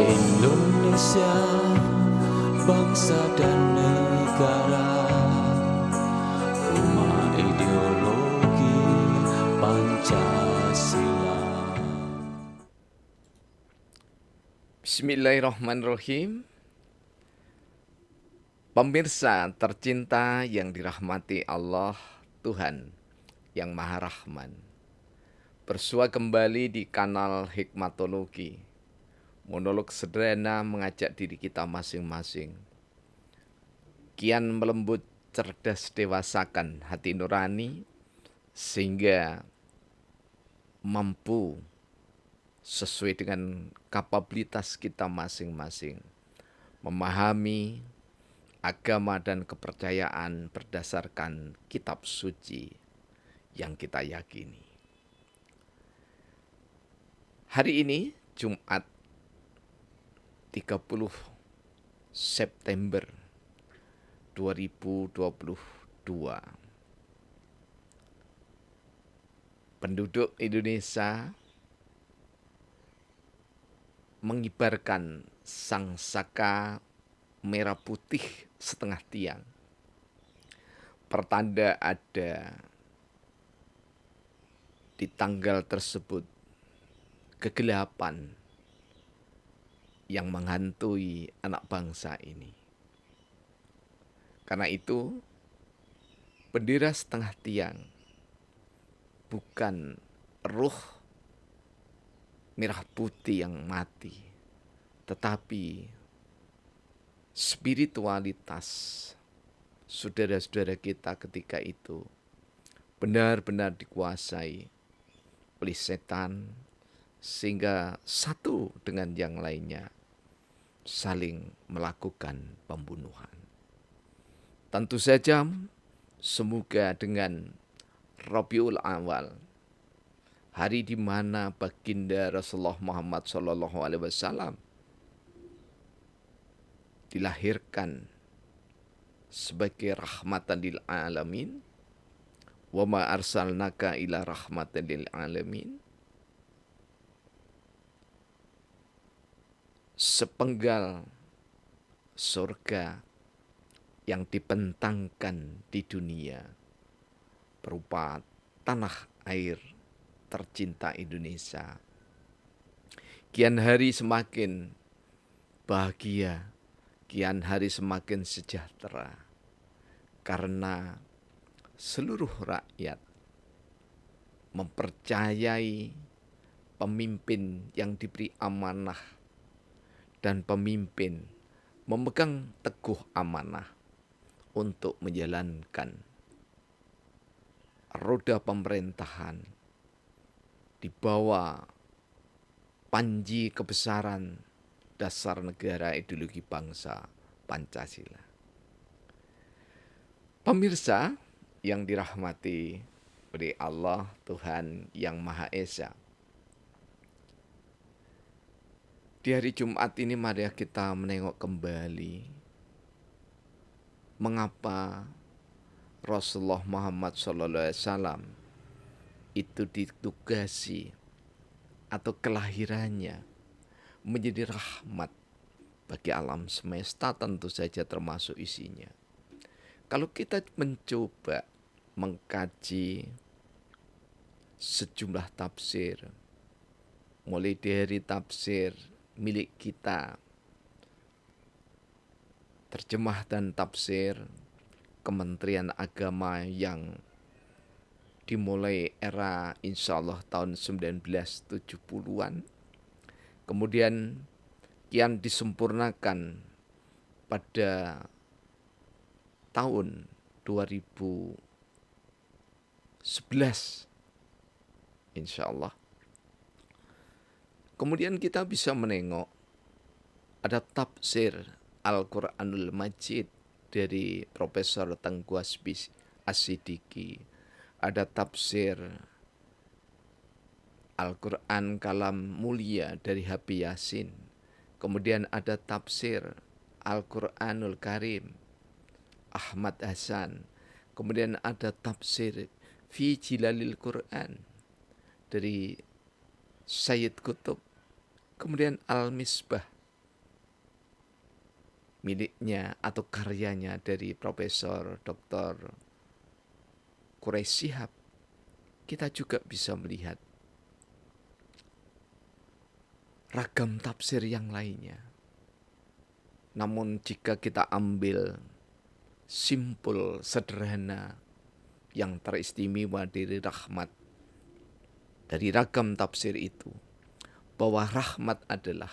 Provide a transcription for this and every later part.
Indonesia, bangsa dan negara, rumah ideologi Pancasila. Bismillahirrahmanirrahim. Pemirsa tercinta yang dirahmati Allah, Tuhan yang Maha Rahman, bersua kembali di kanal Hikmatologi, monolog sederhana mengajak diri kita masing-masing kian melembut, cerdas, dewasakan hati nurani sehingga mampu sesuai dengan kapabilitas kita masing-masing memahami agama dan kepercayaan berdasarkan kitab suci yang kita yakini. Hari ini Jumat 30 September 2022. Penduduk Indonesia mengibarkan sang saka merah putih setengah tiang. Pertanda ada di tanggal tersebut kegelapan yang menghantui anak bangsa ini. Karena itu, bendera setengah tiang bukan ruh merah putih yang mati, tetapi spiritualitas saudara-saudara kita ketika itu benar-benar dikuasai oleh setan sehingga satu dengan yang lainnya saling melakukan pembunuhan. Tentu saja semoga dengan Rabiul Awal, hari di mana baginda Rasulullah Muhammad SAW dilahirkan sebagai rahmatan lil alamin, wa ma arsalnaka ila rahmatan lil alamin, sepenggal surga yang dibentangkan di dunia berupa tanah air tercinta Indonesia. Kian hari semakin bahagia, kian hari semakin sejahtera, karena seluruh rakyat mempercayai pemimpin yang diberi amanah dan pemimpin memegang teguh amanah untuk menjalankan roda pemerintahan di bawah panji kebesaran dasar negara ideologi bangsa Pancasila. Pemirsa yang dirahmati oleh Allah Tuhan yang Maha Esa, di hari Jumat ini mari kita menengok kembali mengapa Rasulullah Muhammad SAW itu ditugasi atau kelahirannya menjadi rahmat bagi alam semesta, tentu saja termasuk isinya. Kalau kita mencoba mengkaji sejumlah tafsir, mulai dari tafsir milik kita, terjemah dan tafsir Kementerian Agama yang dimulai era insya Allah tahun 1970-an, kemudian kian disempurnakan pada tahun 2011 insya Allah. Kemudian kita bisa menengok ada tafsir Al-Quranul Majid dari Profesor Tengku As-Siddiqi, ada tafsir Al-Quran Kalam Mulia dari Habib Yasin, kemudian ada tafsir Al-Quranul Karim Ahmad Hasan, kemudian ada tafsir Fi Jilalil Quran dari Sayyid Qutb, kemudian Al-Misbah miliknya atau karyanya dari Profesor Dr. Quraish Shihab, kita juga bisa melihat ragam tafsir yang lainnya. Namun jika kita ambil simpul sederhana yang teristimewa dari ragam tafsir itu, bahwa rahmat adalah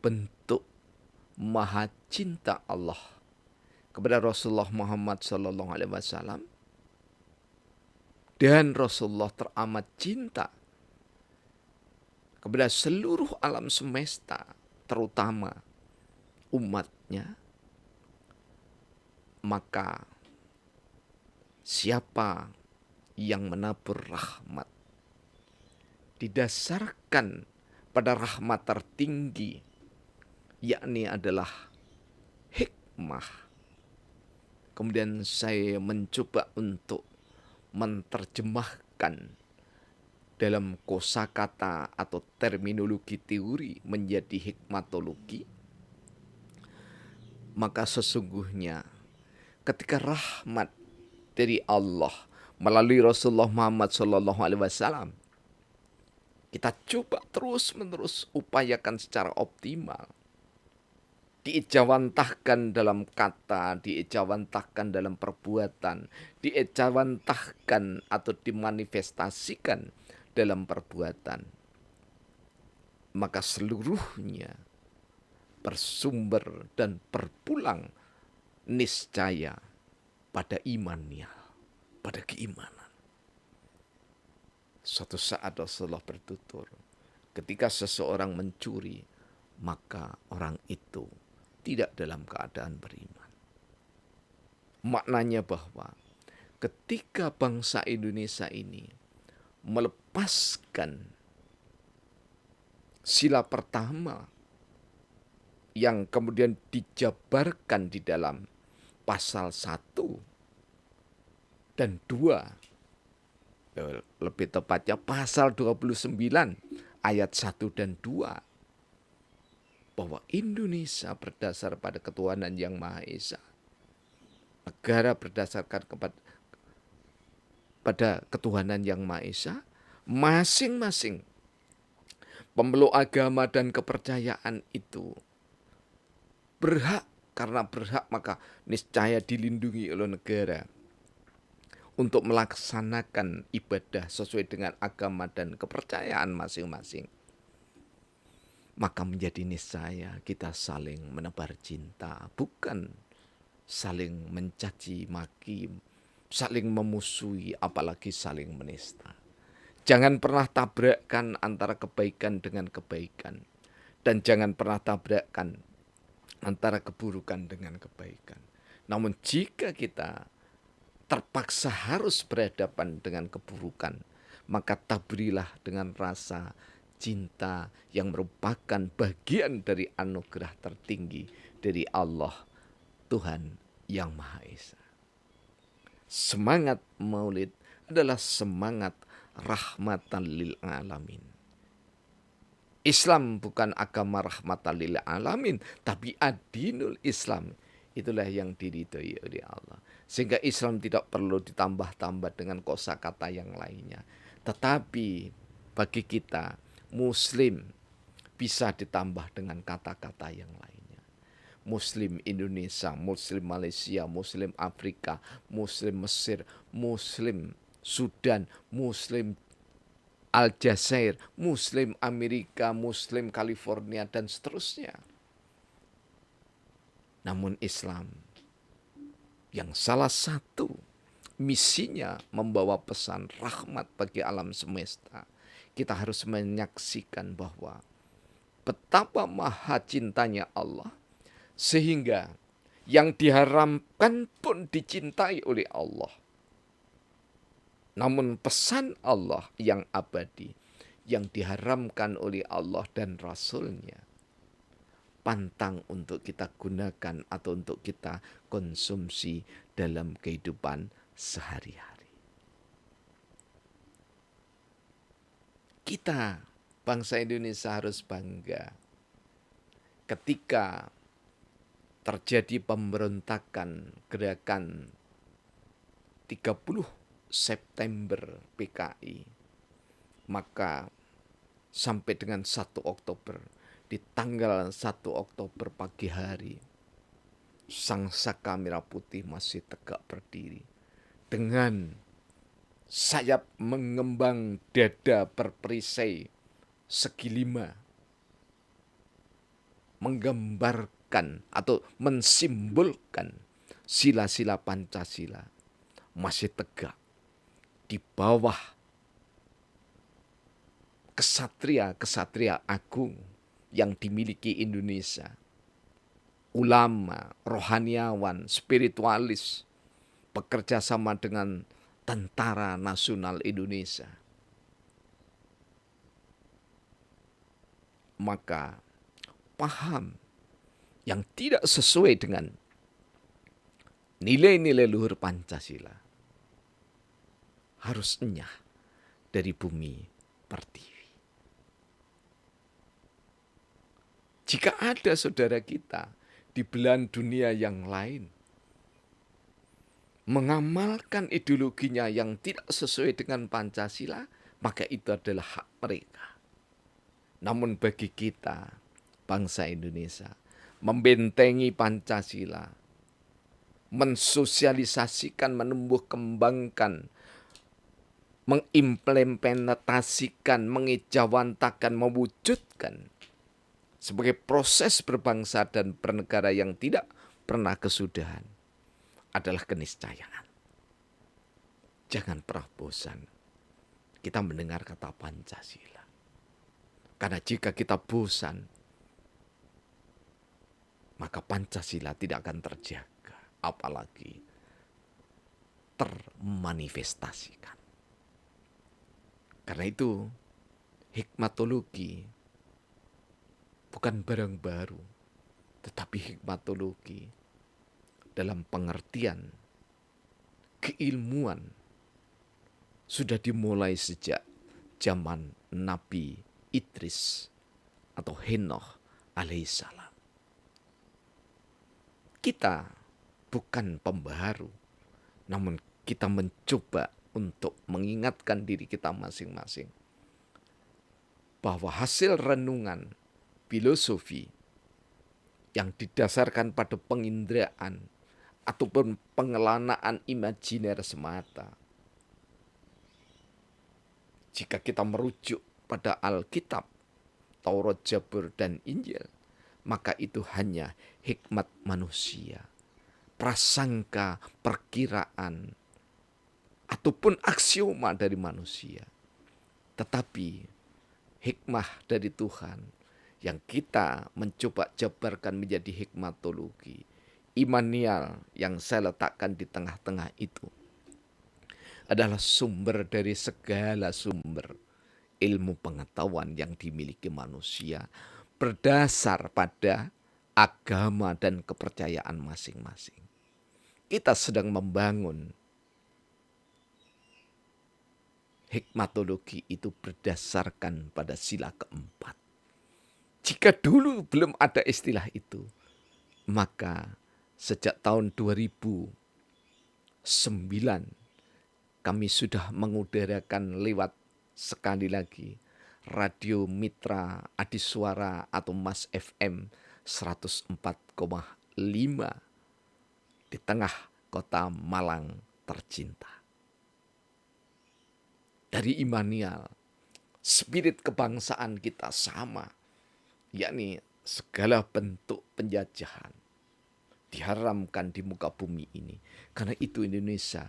bentuk maha cinta Allah kepada Rasulullah Muhammad SAW, dan Rasulullah teramat cinta kepada seluruh alam semesta, terutama umatnya. Maka siapa yang menabur rahmat didasarkan pada rahmat tertinggi, yakni adalah hikmah. Kemudian saya mencoba untuk menerjemahkan dalam kosakata atau terminologi teori menjadi hikmatologi. Maka sesungguhnya ketika rahmat dari Allah melalui Rasulullah Muhammad SAW, kita coba terus-menerus upayakan secara optimal, diejawantahkan dalam kata, diejawantahkan dalam perbuatan, diejawantahkan atau dimanifestasikan dalam perbuatan, maka seluruhnya bersumber dan berpulang niscaya pada imannya, pada keimanan. Suatu saat Rasulullah bertutur, ketika seseorang mencuri, maka orang itu tidak dalam keadaan beriman. Maknanya bahwa ketika bangsa Indonesia ini melepaskan sila pertama yang kemudian dijabarkan di dalam pasal 1 dan 2, lebih tepatnya pasal 29 ayat 1 dan 2, bahwa Indonesia berdasar pada ketuhanan yang Maha Esa, negara berdasarkan pada ketuhanan yang Maha Esa, masing-masing pemeluk agama dan kepercayaan itu berhak, karena berhak maka niscaya dilindungi oleh negara untuk melaksanakan ibadah sesuai dengan agama dan kepercayaan masing-masing. Maka menjadi niscaya kita saling menebar cinta, bukan saling mencaci maki, saling memusuhi, apalagi saling menista. Jangan pernah tabrakkan antara kebaikan dengan kebaikan, dan jangan pernah tabrakkan antara keburukan dengan kebaikan. Namun jika kita terpaksa harus berhadapan dengan keburukan, maka tabrilah dengan rasa cinta yang merupakan bagian dari anugerah tertinggi dari Allah, Tuhan yang Maha Esa. Semangat Maulid adalah semangat rahmatan lil alamin. Islam bukan agama rahmatan lil alamin, tapi adinul Islam. Itulah yang diridhoi oleh Allah. Sehingga Islam tidak perlu ditambah-tambah dengan kosakata yang lainnya. Tetapi bagi kita Muslim bisa ditambah dengan kata-kata yang lainnya. Muslim Indonesia, Muslim Malaysia, Muslim Afrika, Muslim Mesir, Muslim Sudan, Muslim Aljazair, Muslim Amerika, Muslim California, dan seterusnya. Namun Islam yang salah satu misinya membawa pesan rahmat bagi alam semesta, kita harus menyaksikan bahwa betapa maha cintanya Allah, sehingga yang diharamkan pun dicintai oleh Allah. Namun pesan Allah yang abadi, yang diharamkan oleh Allah dan Rasul-Nya, pantang untuk kita gunakan atau untuk kita konsumsi dalam kehidupan sehari-hari. Kita, bangsa Indonesia, harus bangga ketika terjadi pemberontakan gerakan 30 September PKI, maka sampai dengan 1 Oktober, di tanggal 1 Oktober pagi hari, Sang Saka Merah Putih masih tegak berdiri dengan sayap mengembang dada berperisai segi 5, menggambarkan atau mensimbolkan sila-sila Pancasila masih tegak di bawah kesatria-kesatria agung yang dimiliki Indonesia. Ulama, rohaniawan, spiritualis bekerja sama dengan Tentara Nasional Indonesia. Maka paham yang tidak sesuai dengan nilai-nilai luhur Pancasila harus enyah dari bumi pertiwi. Jika ada saudara kita di belahan dunia yang lain mengamalkan ideologinya yang tidak sesuai dengan Pancasila, maka itu adalah hak mereka. Namun bagi kita, bangsa Indonesia, membentengi Pancasila, mensosialisasikan, menumbuh kembangkan, mengimplementasikan, mengejawantakan, mewujudkan sebagai proses berbangsa dan bernegara yang tidak pernah kesudahan adalah keniscayaan. Jangan pernah bosan kita mendengar kata Pancasila. Karena jika kita bosan, maka Pancasila tidak akan terjaga, apalagi termanifestasikan. Karena itu, hikmatologi bukan barang baru, tetapi hikmatologi dalam pengertian keilmuan sudah dimulai sejak zaman Nabi Idris atau Henoh alaihissalam. Kita bukan pembaharu, namun kita mencoba untuk mengingatkan diri kita masing-masing bahwa hasil renungan filosofi yang didasarkan pada penginderaan ataupun pengelanaan imajiner semata, jika kita merujuk pada Alkitab, Taurat, Zabur, dan Injil, maka itu hanya hikmat manusia, prasangka, perkiraan, ataupun aksioma dari manusia. Tetapi hikmah dari Tuhan yang kita mencoba jabarkan menjadi hikmatologi, Immanuel yang saya letakkan di tengah-tengah itu adalah sumber dari segala sumber ilmu pengetahuan yang dimiliki manusia berdasar pada agama dan kepercayaan masing-masing. Kita sedang membangun hikmatologi itu berdasarkan pada sila keempat. Jika dulu belum ada istilah itu, maka sejak tahun 2009 kami sudah mengudarakan lewat sekali lagi Radio Mitra Adisuara atau Mas FM 104,5 di tengah kota Malang tercinta. Dari Immanuel, spirit kebangsaan kita sama, yakni segala bentuk penjajahan diharamkan di muka bumi ini. Karena itu Indonesia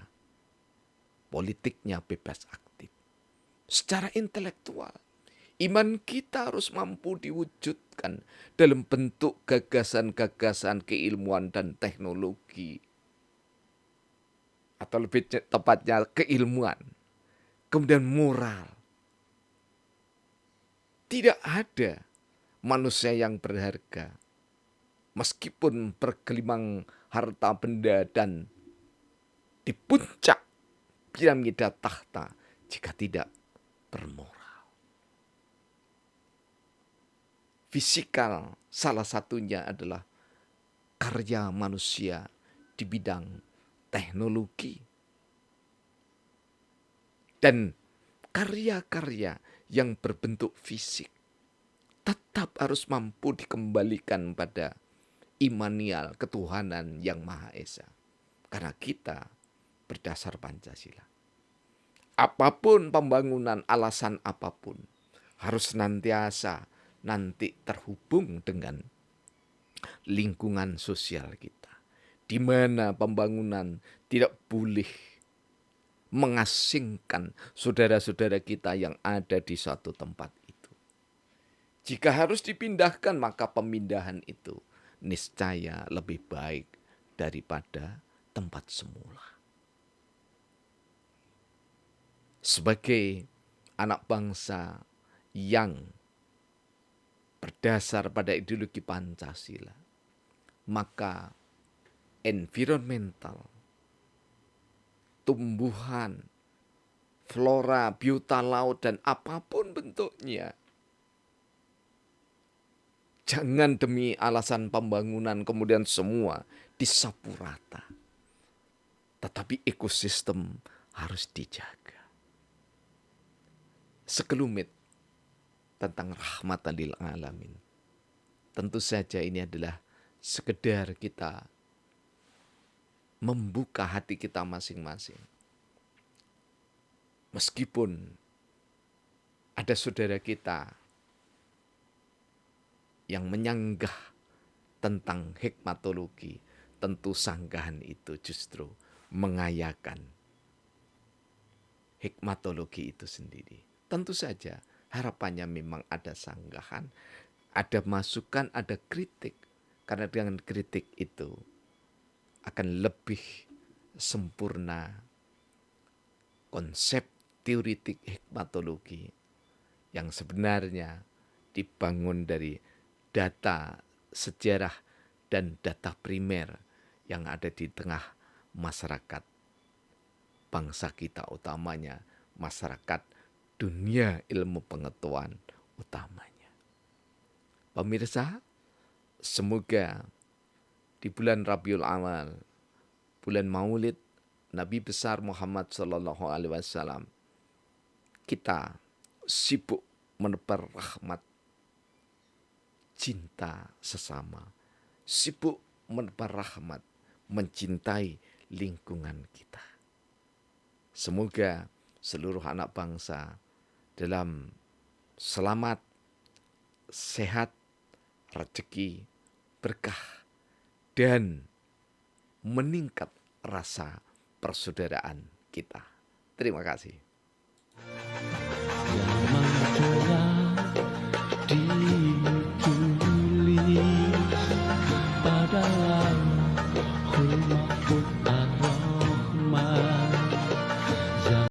politiknya bebas aktif. Secara intelektual, iman kita harus mampu diwujudkan dalam bentuk gagasan-gagasan keilmuan dan teknologi. Atau lebih tepatnya keilmuan. Kemudian moral. Tidak ada manusia yang berharga meskipun bergelimang harta benda dan di puncak piramida tahta jika tidak bermoral. Fisikal salah satunya adalah karya manusia di bidang teknologi dan karya-karya yang berbentuk fisik tetap harus mampu dikembalikan pada imanial ketuhanan yang Maha Esa. Karena kita berdasar Pancasila. Apapun pembangunan, alasan apapun, harus senantiasa nanti terhubung dengan lingkungan sosial kita. Di mana pembangunan tidak boleh mengasingkan saudara-saudara kita yang ada di suatu tempat itu. Jika harus dipindahkan, maka pemindahan itu niscaya lebih baik daripada tempat semula. Sebagai anak bangsa yang berdasar pada ideologi Pancasila, maka environmental, tumbuhan, flora, biota laut, dan apapun bentuknya, jangan demi alasan pembangunan kemudian semua disapu rata. Tetapi ekosistem harus dijaga. Sekelumit tentang rahmatan lil alamin. Tentu saja ini adalah sekedar kita membuka hati kita masing-masing. Meskipun ada saudara kita yang menyanggah tentang hikmatologi, tentu sanggahan itu justru mengayakan hikmatologi itu sendiri. Tentu saja harapannya memang ada sanggahan, ada masukan, ada kritik. Karena dengan kritik itu akan lebih sempurna konsep teoritik hikmatologi yang sebenarnya dibangun dari data sejarah dan data primer yang ada di tengah masyarakat bangsa kita, utamanya masyarakat dunia ilmu pengetahuan utamanya. Pemirsa, semoga di bulan Rabiul Awal, bulan Maulid Nabi besar Muhammad SAW, kita sibuk menebar rahmat, cinta sesama, sibuk menebar rahmat, mencintai lingkungan kita. Semoga seluruh anak bangsa dalam selamat, sehat, rezeki, berkah, dan meningkat rasa persaudaraan kita. Terima kasih.